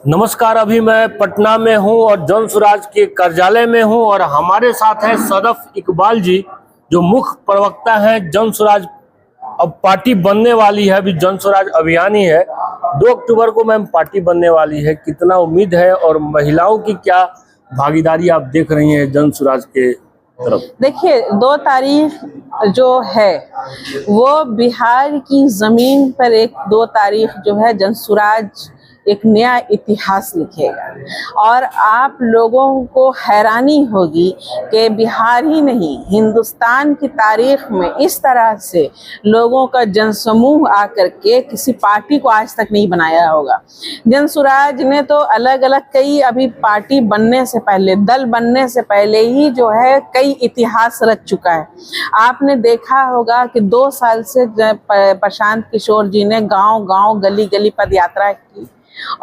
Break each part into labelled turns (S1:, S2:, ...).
S1: नमस्कार। अभी मैं पटना में हूं और जन स्वराज के कार्यालय में हूं और हमारे साथ हैं सदफ इकबाल जी, जो मुख्य प्रवक्ता हैं जन स्वराज। अब पार्टी बनने वाली है, अभी जन स्वराज अभियान ही है। 2 अक्टूबर को मैम पार्टी बनने वाली है, कितना उम्मीद है और महिलाओं की क्या भागीदारी आप देख रही हैं जन स्वराज के तरफ?
S2: देखिए, 2 तारीख जो है वो बिहार की जमीन पर एक 2 तारीख जो है जन स्वराज एक नया इतिहास लिखेगा और आप लोगों को हैरानी होगी कि बिहार ही नहीं हिंदुस्तान की तारीख में इस तरह से लोगों का जनसमूह आकर के किसी पार्टी को आज तक नहीं बनाया होगा। जन स्वराज ने तो अलग अलग कई अभी पार्टी बनने से पहले, दल बनने से पहले ही जो है कई इतिहास रच चुका है। आपने देखा होगा कि 2 साल से प्रशांत किशोर जी ने गांव-गांव, गली-गली पद यात्रा की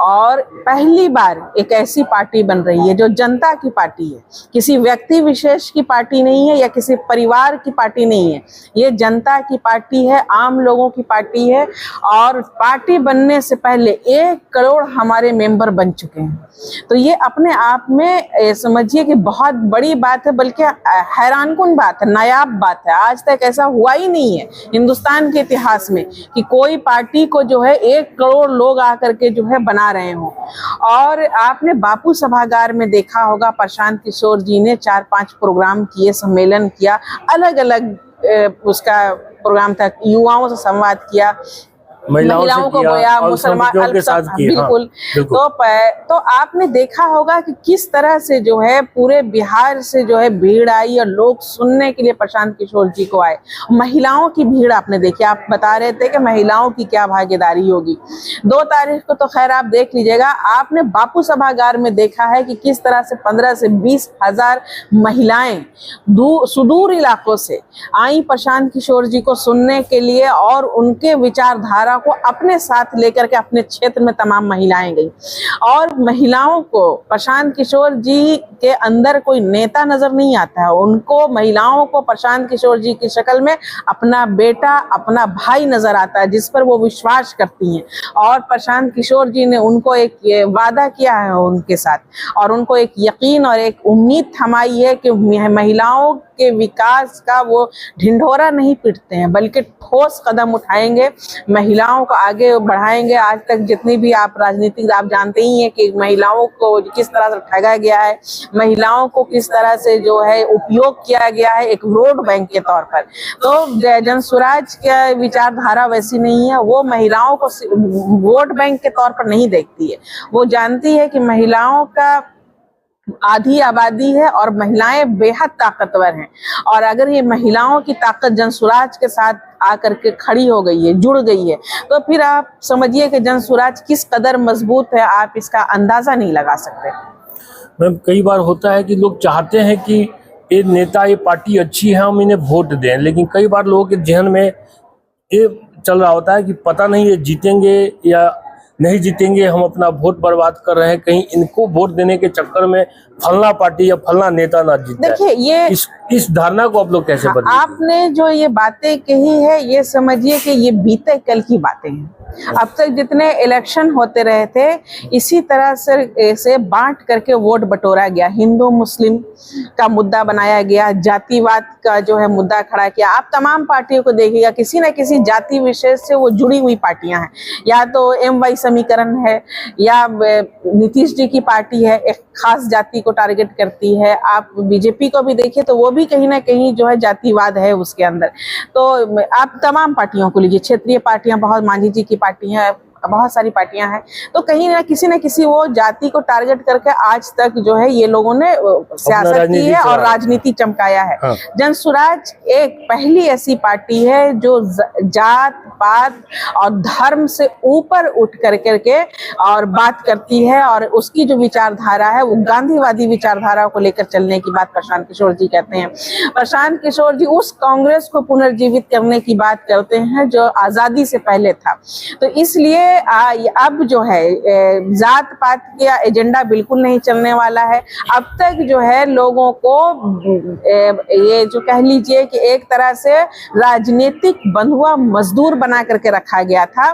S2: और पहली बार एक ऐसी पार्टी बन रही है जो जनता की पार्टी है, किसी व्यक्ति विशेष की पार्टी नहीं है या किसी परिवार की पार्टी नहीं है। ये जनता की पार्टी है, आम लोगों की पार्टी है और पार्टी बनने से पहले 1 करोड़ हमारे मेंबर बन चुके हैं। तो ये अपने आप में समझिए कि बहुत बड़ी बात है, बल्कि हैरानकुन बात है, नायाब बात है। आज तक ऐसा हुआ ही नहीं है हिंदुस्तान के इतिहास में कि कोई पार्टी को जो है 1 करोड़ लोग आकर के जो है बना रहे हो। और आपने बापू सभागार में देखा होगा, प्रशांत किशोर जी ने 4-5 प्रोग्राम किए, सम्मेलन किया, अलग अलग उसका प्रोग्राम था, युवाओं से संवाद किया, महिलाओं को बोया, मुसलमान बिल्कुल। तो आपने देखा होगा कि किस तरह से जो है पूरे बिहार से जो है भीड़ आई और लोग सुनने के लिए प्रशांत किशोर जी को आए। महिलाओं की भीड़ आपने देखी, आप बता रहे थे कि महिलाओं की क्या भागीदारी होगी। 2 तारीख को तो खैर आप देख लीजिएगा। आपने बापू सभागार में देखा है कि किस तरह से 15 से 20 हजार महिलाएं सुदूर इलाकों से आई प्रशांत किशोर जी को सुनने के लिए और उनके विचारधारा को अपने साथ लेकर के अपने क्षेत्र में तमाम महिलाएं गई। और महिलाओं को प्रशांत किशोर जी के अंदर कोई नेता नजर नहीं आता है, उनको महिलाओं को प्रशांत किशोर जी की शक्ल में अपना बेटा, अपना भाई नजर आता है, जिस पर वो विश्वास करती हैं। और प्रशांत किशोर जी ने उनको एक वादा किया है उनके साथ और उनको एक यकीन और एक उम्मीद थमाई है कि महिलाओं के विकास का वो ढिंढोरा नहीं पीटते हैं, बल्कि ठोस कदम उठाएंगे, महिलाओं को आगे बढ़ाएंगे। आज तक जितनी भी आप राजनीतिक आप जानते ही हैं कि महिलाओं को किस तरह से ठगा गया है, महिलाओं को किस तरह से जो है उपयोग किया गया है एक वोट बैंक के तौर पर। तो जन स्वराज की विचारधारा वैसी नहीं है, वो महिलाओं को वोट बैंक के तौर पर नहीं देखती है। वो जानती है कि महिलाओं का आधी आबादी है और महिलाएं बेहद ताकतवर हैं और अगर ये महिलाओं की ताकत जन स्वराज के साथ आकर के खड़ी हो गई है, जुड़ गई है, तो फिर आप समझिए कि जन स्वराज किस कदर मजबूत है, आप इसका अंदाजा नहीं लगा सकते।
S1: मैम, कई बार होता है कि लोग चाहते हैं कि ये नेता, ये पार्टी अच्छी है, हम इन्हें वोट दें, लेकिन कई बार लोगों के जहन में ये चल रहा होता है कि पता नहीं ये जीतेंगे या नहीं जीतेंगे, हम अपना वोट बर्बाद कर रहे हैं, कहीं इनको वोट देने के चक्कर में फलना पार्टी या फलना नेता ना जीते।
S2: देखिए, ये
S1: इस धारणा को आप लोग कैसे बदलेंगे?
S2: आपने जो ये बातें कही है, ये समझिए कि ये बीते कल की बातें हैं। अब तक जितने इलेक्शन होते रहे थे, इसी तरह से बांट करके वोट बटोरा गया, हिंदू मुस्लिम का मुद्दा बनाया गया, जातिवाद का जो है मुद्दा खड़ा किया। आप तमाम पार्टियों को देखिएगा, किसी न किसी जाति विशेष से वो जुड़ी हुई पार्टियां हैं, या तो MY समीकरण है या नीतीश जी की पार्टी है, एक खास जाति को टारगेट करती है। आप बीजेपी को भी देखिए तो वो भी कहीं ना कहीं जो है जातिवाद है उसके अंदर। तो आप तमाम पार्टियों को लीजिए, क्षेत्रीय पार्टियां, बहुत मांझी जी की पार्टी है, बहुत सारी पार्टियां हैं, तो कहीं ना किसी वो जाति को टारगेट करके आज तक जो है ये लोगों ने सियासत की है और राजनीति चमकाया है। हाँ। जन स्वराज एक पहली ऐसी पार्टी है जो जात पात और धर्म से ऊपर उठ करके और बात करती है और उसकी जो विचारधारा है वो गांधीवादी विचारधारा को लेकर चलने की बात प्रशांत किशोर जी कहते हैं। प्रशांत किशोर जी उस कांग्रेस को पुनर्जीवित करने की बात करते हैं जो आजादी से पहले था। तो इसलिए अब जो है जात पात का एजेंडा बिल्कुल नहीं चलने वाला है। अब तक जो है लोगों को ये जो कह लीजिए कि एक तरह से राजनीतिक बंधुआ मजदूर बना करके रखा गया था।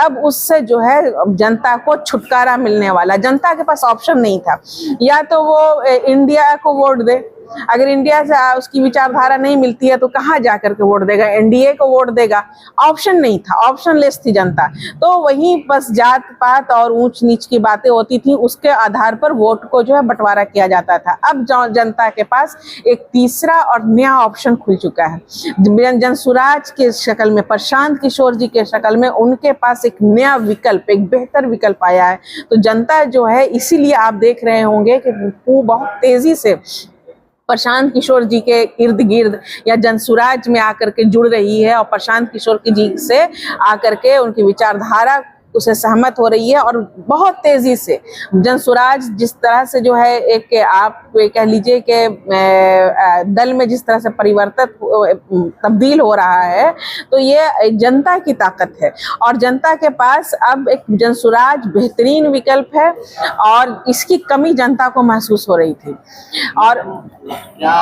S2: अब उससे जो है जनता को छुटकारा मिलने वाला। जनता के पास ऑप्शन नहीं था, या तो वो इंडिया को वोट दे, अगर इंडिया से उसकी विचारधारा नहीं मिलती है तो कहाँ जा करके वोट देगा, एनडीए को वोट देगा। ऑप्शन नहीं था, ऑप्शनलेस थी जनता। तो वहीं बस जात पात और ऊंच नीच की बातें होती थी, उसके आधार पर वोट को जो है बंटवारा किया जाता था। अब जनता के पास एक तीसरा और नया ऑप्शन खुल चुका है। जनसुराज के शक्ल में, प्रशांत किशोर जी के शक्ल में उनके पास एक नया विकल्प, एक बेहतर विकल्प आया है। तो जनता जो है, इसीलिए आप देख रहे होंगे कि वो बहुत तेजी से प्रशांत किशोर जी के इर्द गिर्द या जनसुराज में आकर के जुड़ रही है, और प्रशांत किशोर जी से आकर के उनकी विचारधारा उसे सहमत हो रही है। और बहुत तेजी से जनसुराज जिस तरह से जो है एक आप कह लीजिए कि दल में जिस तरह से परिवर्तित तब्दील हो रहा है, तो ये जनता की ताकत है। और जनता के पास अब एक जनसुराज बेहतरीन विकल्प है, और इसकी कमी जनता को महसूस हो रही थी। और
S3: क्या,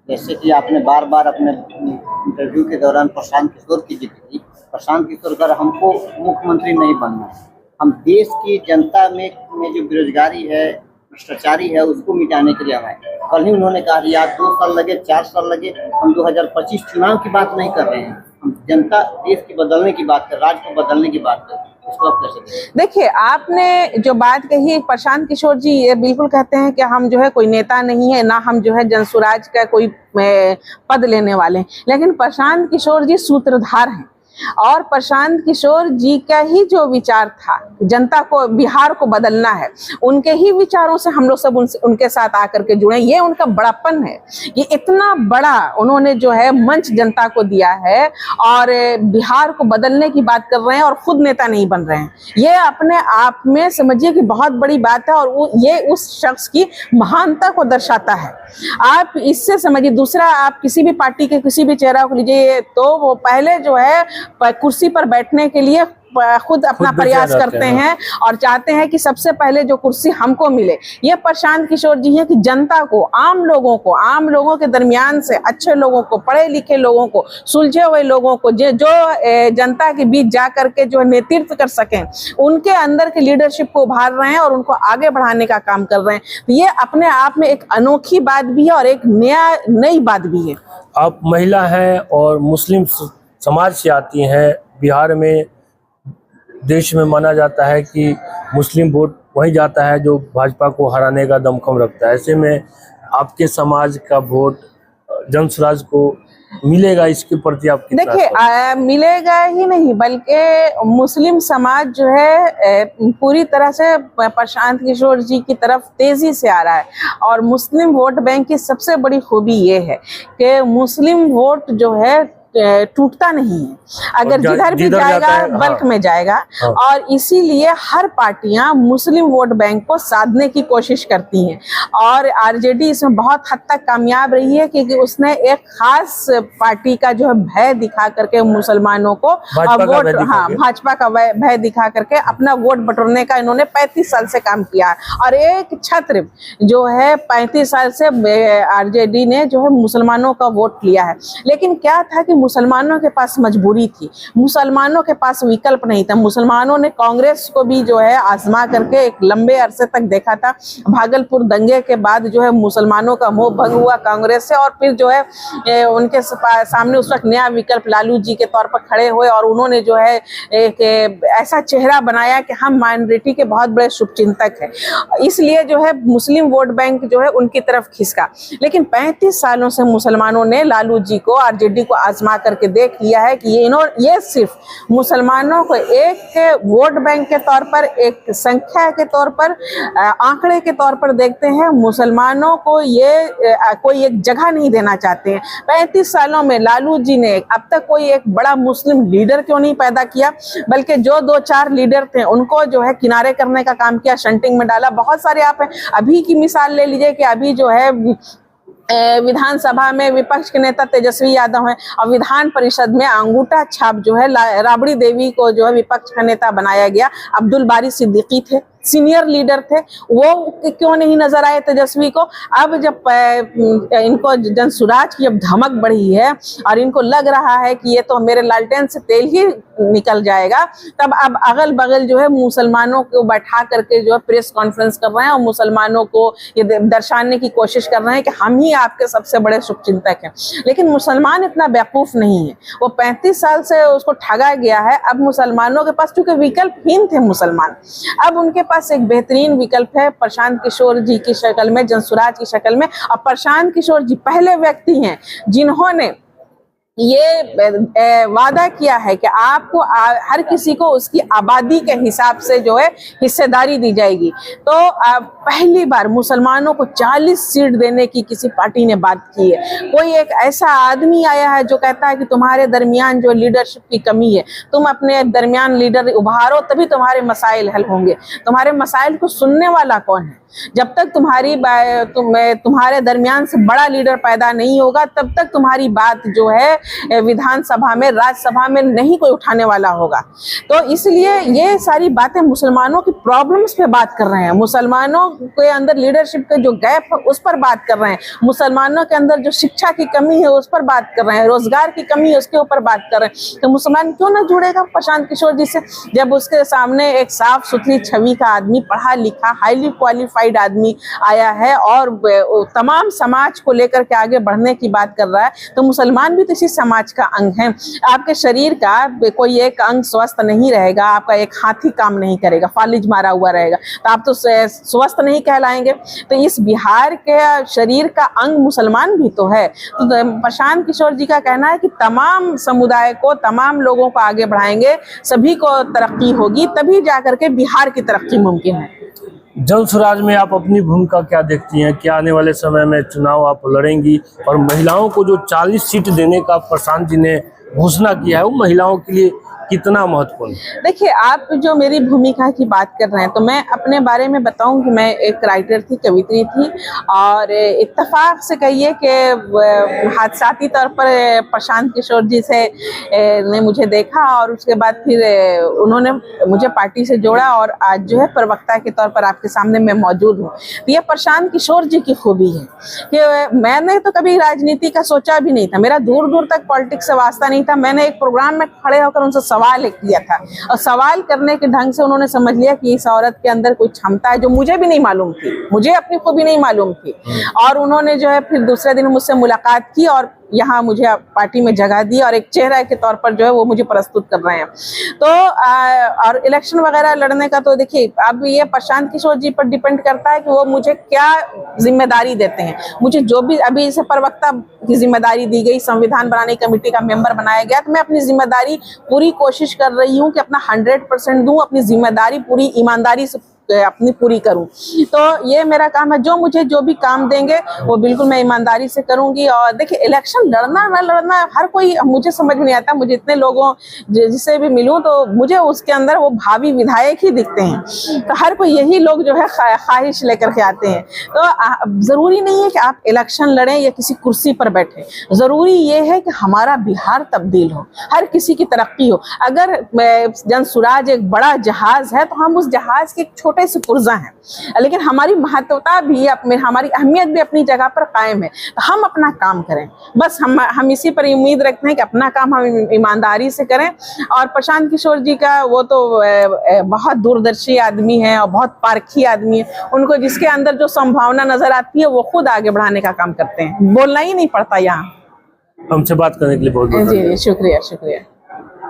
S3: जैसे कि आपने बार बार अपने इंटरव्यू के दौरान प्रशांत किशोर की जिक्र की, प्रशांत किशोर कर हमको मुख्यमंत्री नहीं बनना है, हम देश की जनता में जो बेरोजगारी है, भ्रष्टाचारी है, उसको मिटाने के लिए हम आए। कल ही उन्होंने कहा कि यार 2 साल लगे, 4 साल लगे, हम 2025 चुनाव की बात नहीं कर रहे हैं, हम जनता देश की बदलने की बात कर, राज्य को बदलने की बात कर रहे हैं।
S2: देखिए, आपने जो बात कही, प्रशांत किशोर जी ये बिल्कुल कहते हैं कि हम जो है कोई नेता नहीं है, ना हम जो है जनसुराज का कोई पद लेने वाले हैं। लेकिन प्रशांत किशोर जी सूत्रधार हैं, और प्रशांत किशोर जी का ही जो विचार था, जनता को, बिहार को बदलना है, उनके ही विचारों से हम लोग सब उनके साथ आकर के जुड़े। ये उनका बड़ापन है, ये इतना बड़ा उन्होंने जो है मंच जनता को दिया है, और बिहार को बदलने की बात कर रहे हैं, और खुद नेता नहीं बन रहे हैं। ये अपने आप में समझिए कि बहुत बड़ी बात है, और ये उस शख्स की महानता को दर्शाता है। आप इससे समझिए। दूसरा, आप किसी भी पार्टी के किसी भी चेहरा को लीजिए, तो वो पहले जो है कुर्सी पर बैठने के लिए खुद अपना प्रयास करते हैं, और चाहते हैं कि सबसे पहले जो कुर्सी हमको मिले। ये प्रशांत किशोर जी हैं कि जनता को, आम लोगों के दरमियान से, अच्छे लोगों को, पढ़े लिखे लोगों को, सुलझे हुए लोगों को, जो जनता के बीच जा करके जो नेतृत्व कर सकें, उनके अंदर के लीडरशिप को उभार रहे हैं और उनको आगे बढ़ाने का काम कर रहे हैं। तो ये अपने आप में एक अनोखी बात भी है, और एक नई बात भी है।
S1: आप महिला हैं और मुस्लिम समाज से आती हैं। बिहार में, देश में माना जाता है कि मुस्लिम वोट वही जाता है जो भाजपा को हराने का दमखम रखता है। ऐसे में आपके समाज का वोट जनसुराज को मिलेगा, इसके प्रति आप कितना?
S2: देखिए, मिलेगा ही नहीं, बल्कि मुस्लिम समाज जो है पूरी तरह से प्रशांत किशोर जी की तरफ तेजी से आ रहा है। और मुस्लिम वोट बैंक की सबसे बड़ी खूबी ये है कि मुस्लिम वोट जो है टूटता नहीं है, अगर जिधर भी जाएगा बल्क में जाएगा। और इसीलिए हर पार्टियां मुस्लिम वोट बैंक को साधने की कोशिश करती हैं, और आरजेडी इसमें बहुत हद तक कामयाब रही है, क्योंकि उसने एक खास पार्टी का जो है भय दिखा करके मुसलमानों को वोट, भाजपा का भय दिखा करके अपना वोट बटोरने का इन्होंने 35 साल से काम किया। और एक छत्र जो है 35 साल से आरजेडी ने जो है मुसलमानों का वोट लिया है। लेकिन क्या था कि मुसलमानों के पास मजबूरी थी, मुसलमानों के पास विकल्प नहीं था। मुसलमानों ने कांग्रेस को भी जो है आजमा करके एक लंबे अरसे तक देखा था। भागलपुर दंगे के बाद जो है मुसलमानों का मोह भंग हुआ कांग्रेस से, और फिर जो है उनके सामने उस वक्त नया विकल्प लालू जी के तौर पर खड़े हुए, और उन्होंने जो है एक ऐसा चेहरा बनाया कि हम माइनॉरिटी के बहुत बड़े शुभचिंतक हैं। इसलिए जो है मुस्लिम वोट बैंक जो है उनकी तरफ खिसका। लेकिन 35 सालों से मुसलमानों ने लालू जी को, आरजेडी को आजमा करके देख लिया है कि ये सिर्फ मुसलमानों को एक वोट बैंक के तौर पर, एक संख्या के तौर पर, आंकड़े के तौर पर देखते हैं। मुसलमानों को ये कोई एक जगह नहीं देना चाहते हैं। 35 सालों में लालू जी ने अब तक कोई एक बड़ा मुस्लिम लीडर क्यों नहीं पैदा किया, बल्कि जो 2-4 लीडर थे उनको जो है किनारे करने का काम किया, शंटिंग में डाला। बहुत सारे आप अभी की मिसाल ले लीजिए कि अभी जो है विधानसभा में विपक्ष के नेता तेजस्वी यादव हैं और विधान परिषद में अंगूठा छाप जो है राबड़ी देवी को जो है विपक्ष का नेता बनाया गया। अब्दुल बारी सिद्दीकी थे, सीनियर लीडर थे, वो क्यों नहीं नजर आए तेजस्वी को? अब जब इनको जनसुराज की अब धमक बढ़ी है और इनको लग रहा है कि ये तो मेरे लालटेन से तेल ही निकल जाएगा, तब अब अगल बगल जो है मुसलमानों को बैठा करके जो है प्रेस कॉन्फ्रेंस कर रहे हैं और मुसलमानों को ये दर्शाने की कोशिश कर रहे हैं कि हम ही आपके सबसे बड़े शुभचिंतक हैं। लेकिन मुसलमान इतना बेवकूफ नहीं है, वो 35 साल से उसको ठगा गया है। अब मुसलमानों के पास, चूंकि विकल्पहीन थे मुसलमान, अब उनके पास एक बेहतरीन विकल्प है प्रशांत किशोर जी की शक्ल में, जनसुराज की शक्ल में। और प्रशांत किशोर जी पहले व्यक्ति हैं जिन्होंने ये वादा किया है कि आपको हर किसी को उसकी आबादी के हिसाब से जो है हिस्सेदारी दी जाएगी। तो पहली बार मुसलमानों को 40 सीट देने की किसी पार्टी ने बात की है। कोई एक ऐसा आदमी आया है जो कहता है कि तुम्हारे दरमियान जो लीडरशिप की कमी है, तुम अपने दरमियान लीडर उभारो, तभी तुम्हारे मसाइल हल होंगे। तुम्हारे मसाइल को सुनने वाला कौन है? जब तक तुम्हारे दरमियान से बड़ा लीडर पैदा नहीं होगा, तब तक तुम्हारी बात जो है विधानसभा में, राज्यसभा में नहीं कोई उठाने वाला होगा। तो इसलिए ये सारी बातें मुसलमानों की प्रॉब्लम्स पे बात कर रहे हैं, मुसलमानों के अंदर लीडरशिप का जो गैप है उस पर बात कर रहे हैं, मुसलमानों के अंदर जो शिक्षा की कमी है उस पर बात कर रहे हैं, रोजगार की कमी है उसके ऊपर बात कर रहे हैं। तो मुसलमान क्यों ना जुड़ेगा प्रशांत किशोर जी से, जब उसके सामने एक साफ सुथरी छवि का आदमी, पढ़ा लिखा, हाईली क्वालिफाइड आदमी आया है और तमाम समाज को लेकर के आगे बढ़ने की बात कर रहा है। तो मुसलमान भी तो इसी समाज का अंग है। आपके शरीर का कोई एक अंग स्वस्थ नहीं रहेगा, आपका एक हाथ ही काम नहीं करेगा, फालिज मारा हुआ रहेगा, तो आप तो स्वस्थ नहीं कहलाएंगे। तो इस बिहार के शरीर का अंग मुसलमान भी तो है। तो प्रशांत किशोर जी का कहना है कि तमाम समुदाय को, तमाम लोगों को आगे बढ़ाएंगे, सभी को तरक्की होगी, तभी जाकर के बिहार की तरक्की मुमकिन है।
S1: जनसुराज में आप अपनी भूमिका क्या देखती हैं? क्या आने वाले समय में चुनाव आप लड़ेंगी? और महिलाओं को जो 40 सीट देने का प्रशांत जी ने घोषणा किया है, वो महिलाओं के लिए कितना महत्वपूर्ण है?
S2: देखिए, आप जो मेरी भूमिका की बात कर रहे हैं, तो मैं अपने बारे में बताऊं कि मैं एक राइटर थी, कवित्री थी, और इत्तेफाक से कहिए कि हादसाती तौर पर प्रशांत किशोर जी से ने मुझे देखा और उसके बाद फिर उन्होंने मुझे पार्टी से जोड़ा और आज जो है प्रवक्ता के तौर पर आपके सामने मैं मौजूद हूँ। तो यह प्रशांत किशोर जी की खूबी है कि मैंने तो कभी राजनीति का सोचा भी नहीं था, मेरा दूर दूर तक पॉलिटिक्स से वास्ता नहीं था। मैंने एक प्रोग्राम में खड़े होकर उनसे सवाल किया था और सवाल करने के ढंग से उन्होंने समझ लिया कि इस औरत के अंदर कोई क्षमता है जो मुझे भी नहीं मालूम थी, मुझे अपनी खूबी नहीं मालूम थी। और उन्होंने जो है फिर दूसरे दिन मुझसे मुलाकात की और यहाँ मुझे पार्टी में जगह दी और एक चेहरा के तौर पर जो है वो मुझे प्रस्तुत कर रहे हैं। तो और इलेक्शन वगैरह लड़ने का तो देखिए, अब ये प्रशांत किशोर जी पर डिपेंड करता है कि वो मुझे क्या जिम्मेदारी देते हैं। मुझे जो भी अभी इसे प्रवक्ता की जिम्मेदारी दी गई, संविधान बनाने कमेटी का मेंबर बनाया गया, तो मैं अपनी जिम्मेदारी पूरी कोशिश कर रही हूँ कि अपना 100% दूं, अपनी जिम्मेदारी पूरी ईमानदारी से अपनी पूरी करूं। तो ये मेरा काम है, जो मुझे जो भी काम देंगे वो बिल्कुल मैं ईमानदारी से करूंगी। और देखिए, इलेक्शन लड़ना ना लड़ना हर कोई, मुझे समझ में नहीं आता। मुझे इतने लोगों जिससे भी मिलूं तो मुझे उसके अंदर वो भावी विधायक ही दिखते हैं। तो हर कोई यही लोग जो है ख्वाहिश लेकर के आते हैं। तो जरूरी नहीं है कि आप इलेक्शन लड़ें या किसी कुर्सी पर बैठे, जरूरी ये है कि हमारा बिहार तब्दील हो, हर किसी की तरक्की हो। अगर जनसुराज एक बड़ा जहाज है तो हम उस जहाज के छोटे से पुर्जा हैं, लेकिन हमारी महत्वता भी, हमारी अहमियत भी अपनी जगह पर कायम है। तो हम अपना काम करें, बस हम इसी पर उम्मीद रखते हैं कि अपना काम हम ईमानदारी से करें। और प्रशांत किशोर जी का वो तो बहुत दूरदर्शी आदमी है और बहुत पारखी आदमी है। उनको जिसके अंदर जो संभावना नजर आती है वो खुद आगे बढ़ाने का काम करते हैं, बोलना ही नहीं पड़ता यहाँ।
S1: हमसे बात करने के लिए बहुत
S2: जी शुक्रिया।